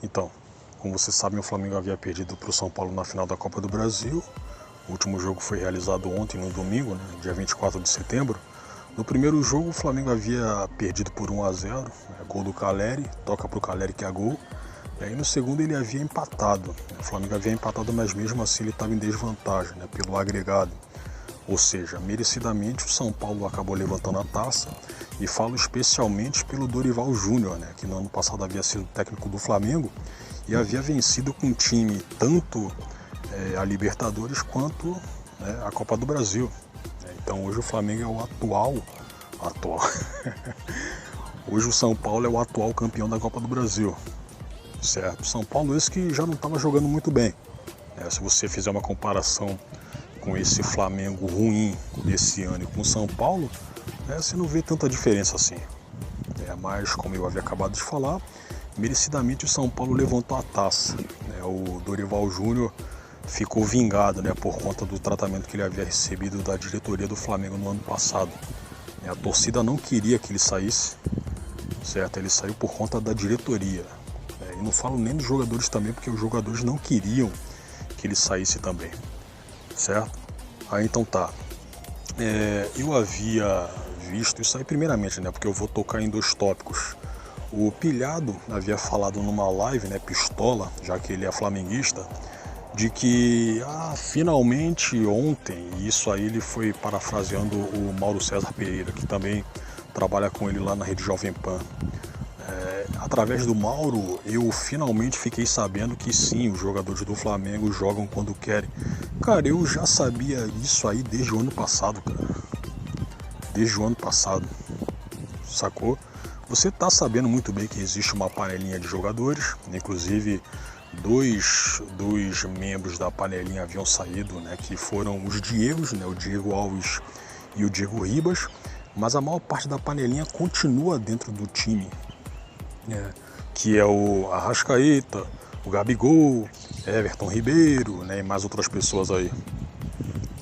Então, como vocês sabem, o Flamengo havia perdido para o São Paulo na final da Copa do Brasil. O último jogo foi realizado ontem, no domingo, né, dia 24 de setembro. No primeiro jogo, o Flamengo havia perdido por 1-0, gol do Caleri, toca para o Caleri que é gol. E aí no segundo ele havia empatado. O Flamengo havia empatado, mas mesmo assim ele estava em desvantagem, né, pelo agregado. Ou seja, merecidamente o São Paulo acabou levantando a taça, e falo especialmente pelo Dorival Júnior, né, que no ano passado havia sido técnico do Flamengo e havia vencido com o time tanto a Libertadores quanto a Copa do Brasil. Então hoje o Flamengo é o atual. Hoje o São Paulo é o atual campeão da Copa do Brasil, certo? São Paulo esse que já não estava jogando muito bem. Se você fizer uma comparação com esse Flamengo ruim desse ano e com o São Paulo, você não vê tanta diferença assim. Mas, como eu havia acabado de falar, merecidamente o São Paulo levantou a taça. O Dorival Júnior ficou vingado, por conta do tratamento que ele havia recebido da diretoria do Flamengo no ano passado. A torcida não queria que ele saísse, certo? Ele saiu por conta da diretoria. E não falo nem dos jogadores também, porque os jogadores não queriam que ele saísse também, certo? Aí então tá. Eu havia visto isso aí primeiramente, porque eu vou tocar em dois tópicos. O Pilhado havia falado numa live, pistola, já que ele é flamenguista, de que finalmente ontem, e isso aí ele foi parafraseando o Mauro César Pereira, que também trabalha com ele lá na Rede Jovem Pan. Através do Mauro, eu finalmente fiquei sabendo que sim, os jogadores do Flamengo jogam quando querem. Cara, eu já sabia isso aí desde o ano passado, cara. Desde o ano passado, sacou? Você tá sabendo muito bem que existe uma panelinha de jogadores, inclusive dois membros da panelinha haviam saído, que foram os Diegos, o Diego Alves e o Diego Ribas, mas a maior parte da panelinha continua dentro do time, que é o Arrascaeta, o Gabigol, Everton Ribeiro, e mais outras pessoas aí,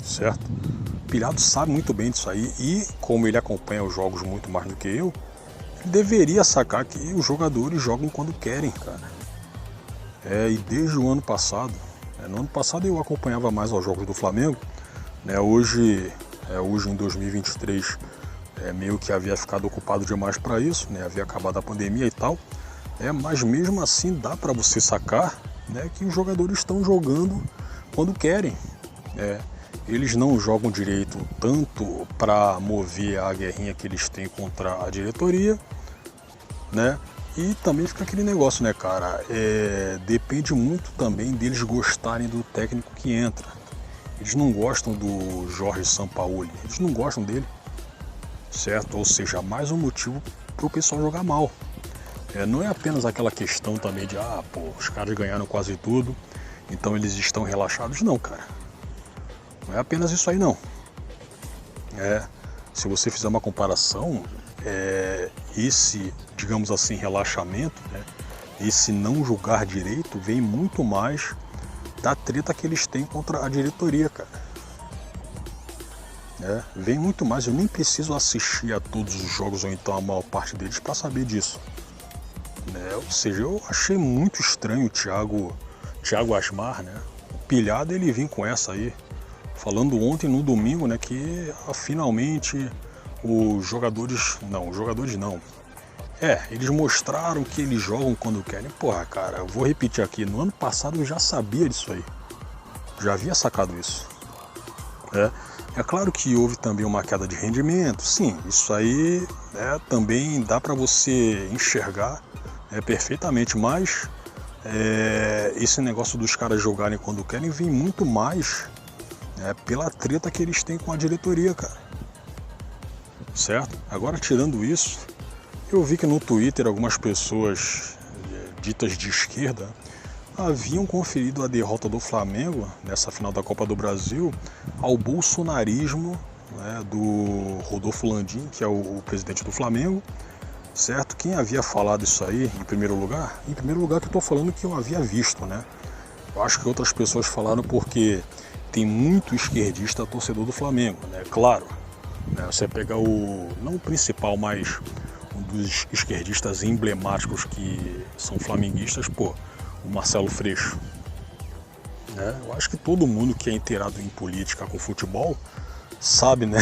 certo? O Pilhado sabe muito bem disso aí e, como ele acompanha os jogos muito mais do que eu, ele deveria sacar que os jogadores jogam quando querem, cara. E desde o ano passado, no ano passado eu acompanhava mais os jogos do Flamengo, hoje em 2023 meio que havia ficado ocupado demais para isso, havia acabado a pandemia e tal, mas mesmo assim dá para você sacar, que os jogadores estão jogando quando querem. Eles não jogam direito tanto para mover a guerrinha que eles têm contra a diretoria, e também fica aquele negócio, cara, depende muito também deles gostarem do técnico que entra. Eles não gostam do Jorge Sampaoli, eles não gostam dele, certo? Ou seja, mais um motivo para o pessoal jogar mal. Não é apenas aquela questão também de, os caras ganharam quase tudo, então eles estão relaxados. Não, cara, não é apenas isso aí não. Se você fizer uma comparação, esse, digamos assim, relaxamento, esse não julgar direito, vem muito mais da treta que eles têm contra a diretoria, cara. Vem muito mais, eu nem preciso assistir a todos os jogos, ou então a maior parte deles, para saber disso. Ou seja, eu achei muito estranho o Thiago Asmar, o Pilhado, ele vir com essa aí, falando ontem no domingo, que finalmente os jogadores não. Eles mostraram que eles jogam quando querem. Porra, cara, eu vou repetir aqui, no ano passado eu já sabia disso aí. Já havia sacado isso. É claro que houve também uma queda de rendimento, sim, isso aí também dá para você enxergar perfeitamente, mas esse negócio dos caras jogarem quando querem vem muito mais pela treta que eles têm com a diretoria, cara. Certo? Agora, tirando isso, eu vi que no Twitter algumas pessoas ditas de esquerda haviam conferido a derrota do Flamengo nessa final da Copa do Brasil ao bolsonarismo do Rodolfo Landim, que é o presidente do Flamengo, certo? Quem havia falado isso aí em primeiro lugar? Em primeiro lugar que eu estou falando que eu havia visto, Eu acho que outras pessoas falaram porque tem muito esquerdista torcedor do Flamengo, Claro, você pega não o principal, mas um dos esquerdistas emblemáticos que são flamenguistas, o Marcelo Freixo. Eu acho que todo mundo que é inteirado em política com futebol sabe, né,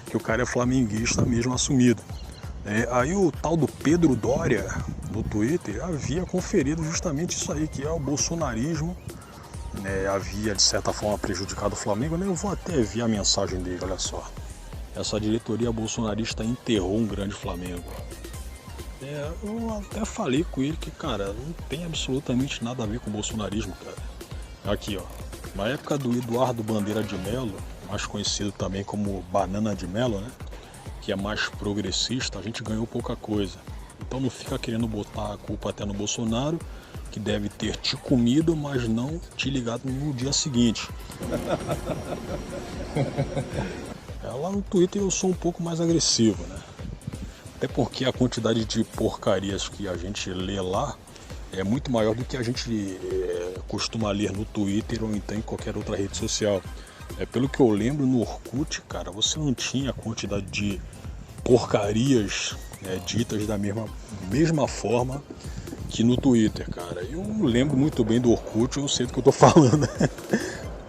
que o cara é flamenguista mesmo assumido. Aí o tal do Pedro Doria no Twitter havia conferido justamente isso aí, que é o bolsonarismo, havia de certa forma prejudicado o Flamengo. Eu vou até ver a mensagem dele, olha só. Essa diretoria bolsonarista enterrou um grande Flamengo. Eu até falei com ele que, cara, não tem absolutamente nada a ver com o bolsonarismo, cara. Aqui, ó, na época do Eduardo Bandeira de Mello, mais conhecido também como Banana de Mello, né, que é mais progressista, a gente ganhou pouca coisa. Então não fica querendo botar a culpa até no Bolsonaro, que deve ter te comido, mas não te ligado no dia seguinte. Lá no Twitter eu sou um pouco mais agressivo, né? Até porque a quantidade de porcarias que a gente lê lá é muito maior do que a gente costuma ler no Twitter ou então em qualquer outra rede social. Pelo que eu lembro, no Orkut, cara, você não tinha a quantidade de porcarias ditas da mesma forma que no Twitter, cara. Eu lembro muito bem do Orkut, eu sei do que eu tô falando.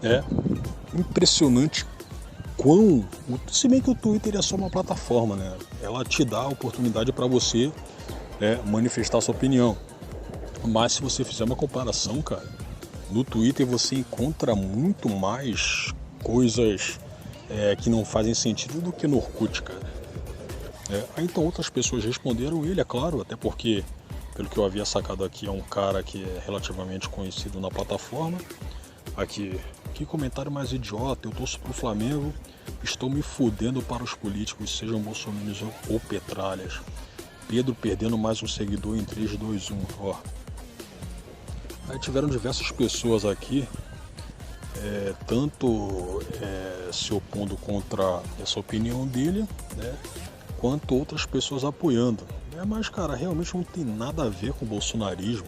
É impressionante se bem que o Twitter é só uma plataforma, né? Ela te dá a oportunidade para você manifestar sua opinião. Mas se você fizer uma comparação, cara, no Twitter você encontra muito mais coisas que não fazem sentido do que no Orkut, cara. Aí então outras pessoas responderam ele, é claro, até porque, pelo que eu havia sacado aqui, é um cara que é relativamente conhecido na plataforma. Aqui, que comentário mais idiota, eu torço pro Flamengo, estou me fudendo para os políticos, sejam bolsominions ou petralhas. Pedro perdendo mais um seguidor em 3, 2, 1, ó. Aí tiveram diversas pessoas aqui, tanto se opondo contra essa opinião dele, né, quanto outras pessoas apoiando. Mas, cara, realmente não tem nada a ver com o bolsonarismo,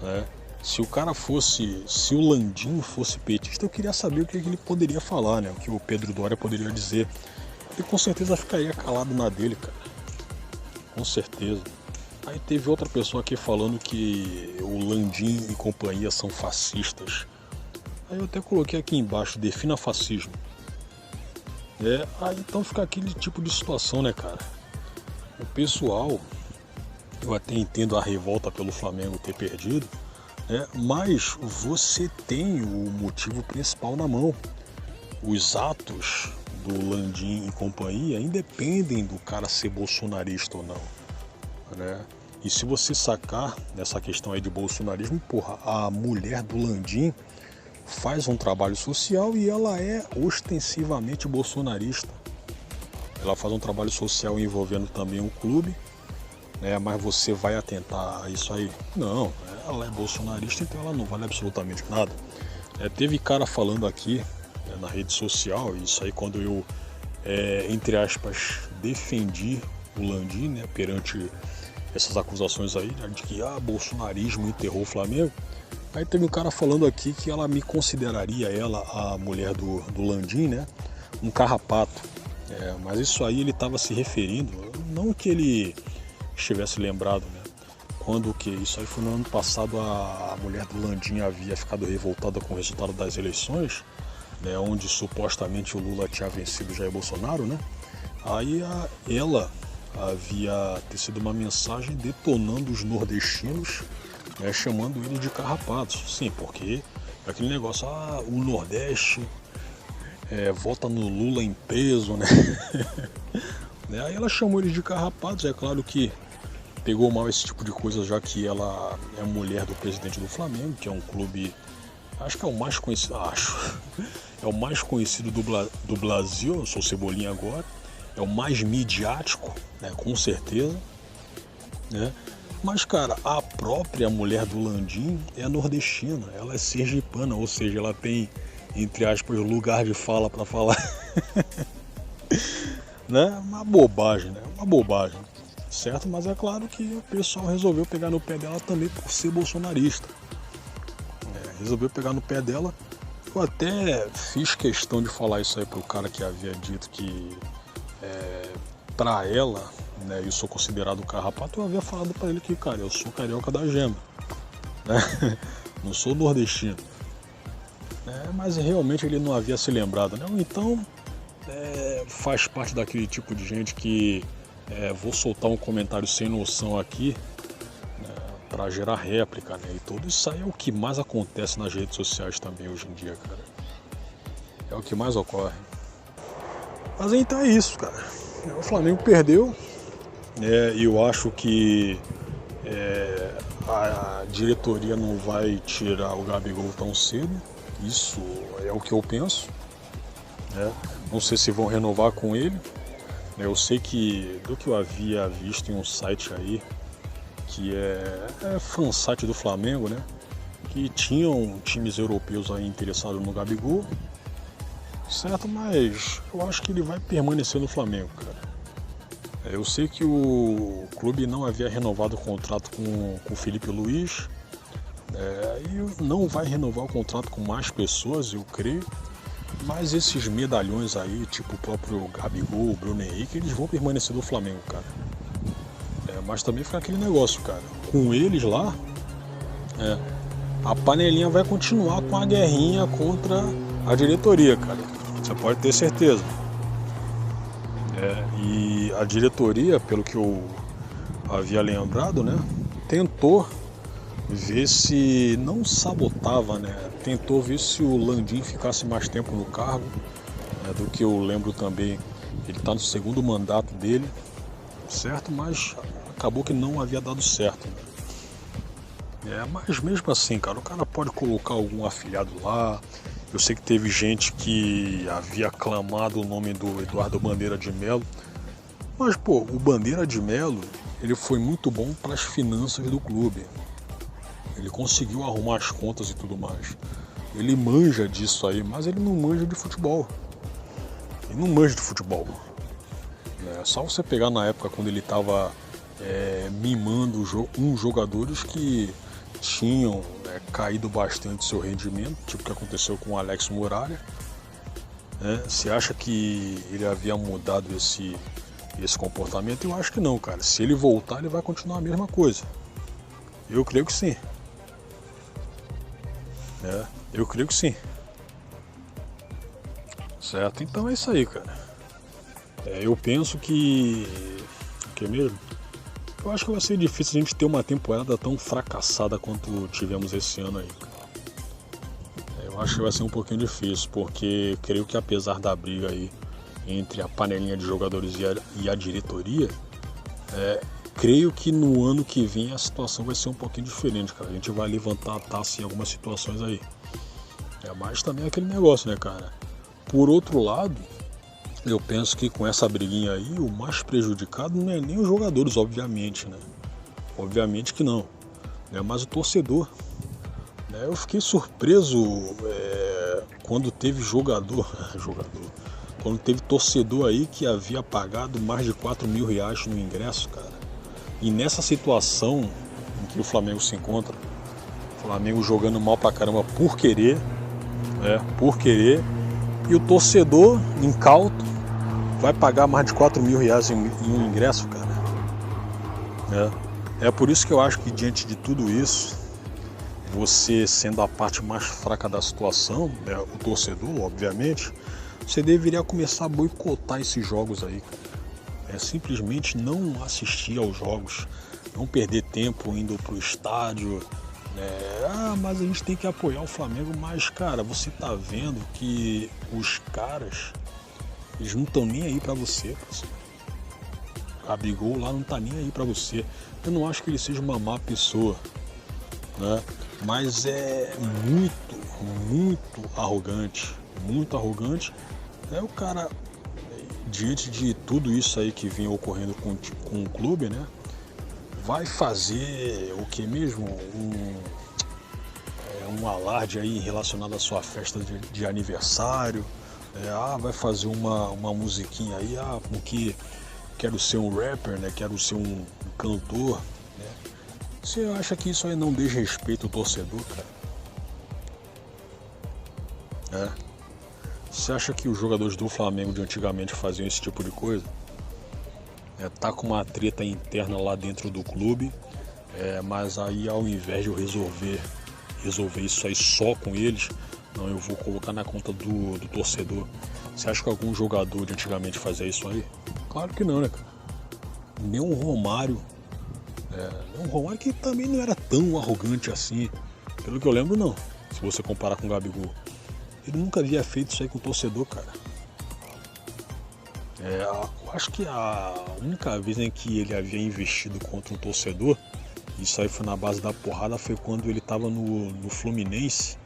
né? Se o Landim fosse petista, eu queria saber o que ele poderia falar, né? O que o Pedro Doria poderia dizer. Ele com certeza ficaria calado na dele, cara. Com certeza. Aí teve outra pessoa aqui falando que o Landim e companhia são fascistas. Aí eu até coloquei aqui embaixo, defina fascismo. Aí então fica aquele tipo de situação, né, cara? O pessoal, eu até entendo a revolta pelo Flamengo ter perdido, mas você tem o motivo principal na mão. Os atos do Landim e companhia independem do cara ser bolsonarista ou não, né? E se você sacar nessa questão aí de bolsonarismo, porra, a mulher do Landim faz um trabalho social e ela é ostensivamente bolsonarista. Ela faz um trabalho social envolvendo também um clube, mas você vai atentar a isso aí? Não, ela é bolsonarista, então ela não vale absolutamente nada. Teve cara falando aqui na rede social, isso aí quando eu, entre aspas, defendi o Landim, perante essas acusações aí, de que bolsonarismo enterrou o Flamengo. Aí teve um cara falando aqui que ela me consideraria, a mulher do Landim, um carrapato. Mas isso aí ele estava se referindo, não que ele estivesse lembrado, quando que isso aí foi no ano passado, a mulher do Landim havia ficado revoltada com o resultado das eleições, onde supostamente o Lula tinha vencido Jair Bolsonaro, Aí ela havia tecido uma mensagem detonando os nordestinos, chamando eles de carrapatos. Sim, porque aquele negócio, o Nordeste vota no Lula em peso, Aí ela chamou eles de carrapatos. É claro que pegou mal esse tipo de coisa, já que ela é mulher do presidente do Flamengo, que é um clube, acho que é o mais conhecido, é o mais conhecido do Brasil. Eu sou Cebolinha agora, é o mais midiático, com certeza, Mas, cara, a própria mulher do Landim é nordestina, ela é sergipana, ou seja, ela tem, entre aspas, lugar de fala para falar. Uma bobagem, uma bobagem, certo? Mas é claro que o pessoal resolveu pegar no pé dela também por ser bolsonarista. Resolveu pegar no pé dela. Eu até fiz questão de falar isso aí pro cara que havia dito que pra ela, eu sou considerado carrapato. Eu havia falado pra ele que, cara, eu sou carioca da gema, Não sou nordestino. Mas realmente ele não havia se lembrado, né? Então faz parte daquele tipo de gente que vou soltar um comentário sem noção aqui, né, para gerar réplica, né? E tudo isso aí é o que mais acontece nas redes sociais também hoje em dia, cara. É o que mais ocorre. Mas então é isso, cara. O Flamengo perdeu. E eu acho que a diretoria não vai tirar o Gabigol tão cedo. Isso é o que eu penso. Não sei se vão renovar com ele. Eu sei que, do que eu havia visto em um site aí, que é fansite do Flamengo, né? Que tinham times europeus aí interessados no Gabigol, certo? Mas eu acho que ele vai permanecer no Flamengo, cara. Eu sei que o clube não havia renovado o contrato com o Felipe Luiz, e não vai renovar o contrato com mais pessoas, eu creio. Mas esses medalhões aí, tipo o próprio Gabigol, o Bruno Henrique, eles vão permanecer no Flamengo, cara. Mas também fica aquele negócio, cara. Com eles lá, a panelinha vai continuar com a guerrinha contra a diretoria, cara. Você pode ter certeza. E a diretoria, pelo que eu havia lembrado, né, tentou ver se não sabotava, né? Tentou ver se o Landim ficasse mais tempo no cargo, do que eu lembro também. Ele está no segundo mandato dele, certo? Mas acabou que não havia dado certo. Mas mesmo assim, cara, o cara pode colocar algum afilhado lá. Eu sei que teve gente que havia clamado o nome do Eduardo Bandeira de Melo. Mas, pô, o Bandeira de Melo, ele foi muito bom para as finanças do clube. Ele conseguiu arrumar as contas e tudo mais. Ele manja disso aí, mas ele não manja de futebol. Ele não manja de futebol. Só você pegar na época quando ele estava mimando uns jogadores que tinham caído bastante seu rendimento, tipo o que aconteceu com o Alex Muralha. Você acha que ele havia mudado esse comportamento? Eu acho que não, cara. Se ele voltar, ele vai continuar a mesma coisa. Eu creio que sim. Eu creio que sim. Certo? Então é isso aí, cara. Eu penso que mesmo? Eu acho que vai ser difícil a gente ter uma temporada tão fracassada quanto tivemos esse ano aí. Eu acho que vai ser um pouquinho difícil, porque creio que apesar da briga aí entre a panelinha de jogadores e a diretoria, creio que no ano que vem a situação vai ser um pouquinho diferente, cara. A gente vai levantar a taça em algumas situações aí. Mas também é aquele negócio, né, cara? Por outro lado, eu penso que com essa briguinha aí, o mais prejudicado não é nem os jogadores, obviamente, né? Obviamente que não. Mas o torcedor. Eu fiquei surpreso quando teve quando teve torcedor aí que havia pagado mais de 4 mil reais no ingresso, cara. E nessa situação em que o Flamengo se encontra, o Flamengo jogando mal pra caramba por querer, e o torcedor incauto vai pagar mais de 4 mil reais em um ingresso, cara. É por isso que eu acho que diante de tudo isso, você sendo a parte mais fraca da situação, o torcedor, obviamente, você deveria começar a boicotar esses jogos aí, cara. Simplesmente não assistir aos jogos, não perder tempo indo pro estádio. Mas a gente tem que apoiar o Flamengo. Mas, cara, você tá vendo que os caras, eles não estão nem aí pra você, parceiro. O Gabigol lá não tá nem aí pra você. Eu não acho que ele seja uma má pessoa, né? Mas é muito arrogante. Muito arrogante. O cara, diante de tudo isso aí que vem ocorrendo com o clube, né? Vai fazer o que mesmo? Um alarde aí relacionado à sua festa de aniversário. Vai fazer uma musiquinha aí, porque quero ser um rapper, né? Quero ser um cantor, né? Você acha que isso aí não desrespeita o torcedor, cara? Você acha que os jogadores do Flamengo de antigamente faziam esse tipo de coisa? Tá com uma treta interna lá dentro do clube, Mas aí, ao invés de eu resolver isso aí só com eles, não, eu vou colocar na conta do torcedor. Você acha que algum jogador de antigamente fazia isso aí? Claro que não, né, cara? Nem o Romário. O Romário, que também não era tão arrogante assim. Pelo que eu lembro, não. Se você comparar com o Gabigol. Ele nunca havia feito isso aí com o torcedor, cara. Eu acho que a única vez em que ele havia investido contra um torcedor, isso aí foi na base da porrada, foi quando ele estava no Fluminense,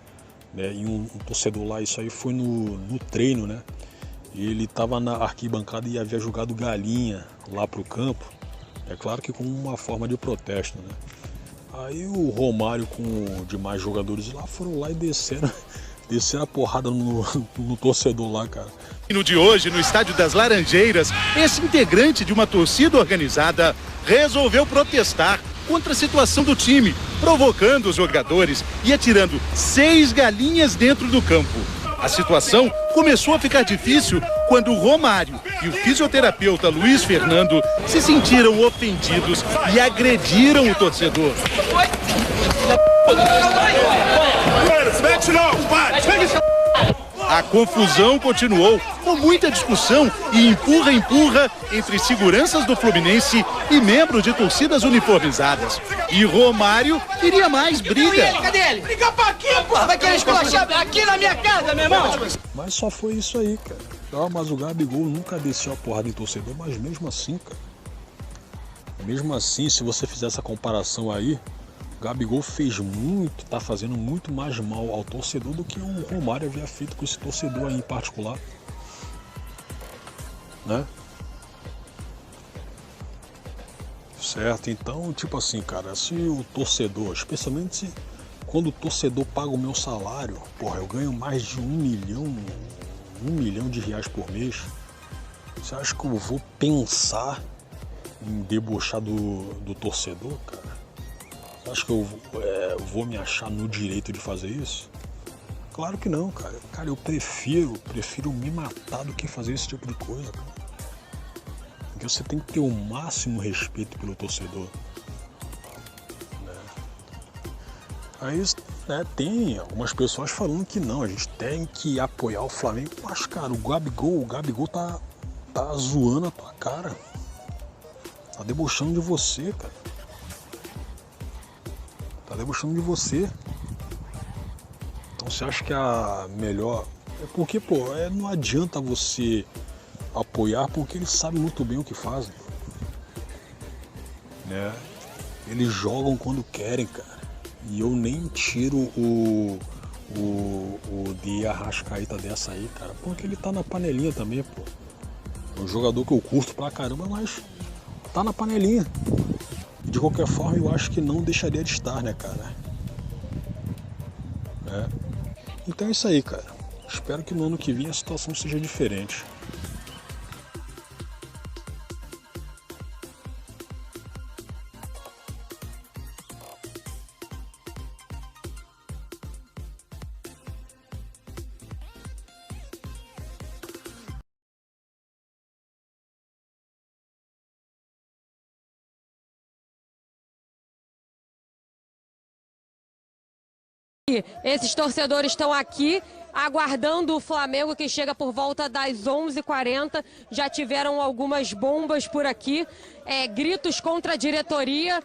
né? E um torcedor lá, isso aí foi no treino, né? Ele estava na arquibancada e havia jogado galinha lá pro campo. É claro que como uma forma de protesto, né? Aí o Romário com demais jogadores lá foram lá e desceram a porrada no torcedor lá, cara. No de hoje, no Estádio das Laranjeiras, esse integrante de uma torcida organizada resolveu protestar contra a situação do time, provocando os jogadores e atirando 6 galinhas dentro do campo. A situação começou a ficar difícil quando o Romário e o fisioterapeuta Luiz Fernando se sentiram ofendidos e agrediram o torcedor. A confusão continuou com muita discussão e empurra-empurra entre seguranças do Fluminense e membros de torcidas uniformizadas. E Romário queria mais briga. Cadê ele? Briga pra quê, porra? Vai querer esculachar aqui na minha casa, meu irmão? Mas só foi isso aí, cara. Mas o Gabigol nunca desceu a porrada em torcedor, mas mesmo assim, cara. Mesmo assim, se você fizer essa comparação aí, o Gabigol tá fazendo muito mais mal ao torcedor do que o Romário havia feito com esse torcedor aí em particular, né? Certo, então, tipo assim, cara, se o torcedor, especialmente quando o torcedor paga o meu salário, porra, eu ganho mais de 1 milhão de reais por mês, você acha que eu vou pensar em debochar do torcedor, cara? Você acha que eu vou me achar no direito de fazer isso? Claro que não, cara. Cara, eu prefiro me matar do que fazer esse tipo de coisa, cara. Porque você tem que ter o máximo respeito pelo torcedor, né? Aí, né, tem algumas pessoas falando que não, a gente tem que apoiar o Flamengo. Mas, cara, o Gabigol tá zoando a tua cara. Tá debochando de você, cara. Tá debochando de você. Então você acha que a melhor... Porque, pô, não adianta você apoiar, porque eles sabem muito bem o que fazem, né? Eles jogam quando querem, cara. E eu nem tiro o de Arrascaeta dessa aí, cara, porque ele tá na panelinha também, pô. É um jogador que eu curto pra caramba, mas tá na panelinha. De qualquer forma, eu acho que não deixaria de estar, né, cara? Então é isso aí, cara. Espero que no ano que vem a situação seja diferente. Esses torcedores estão aqui aguardando o Flamengo, que chega por volta das 11h40. Já tiveram algumas bombas por aqui, gritos contra a diretoria.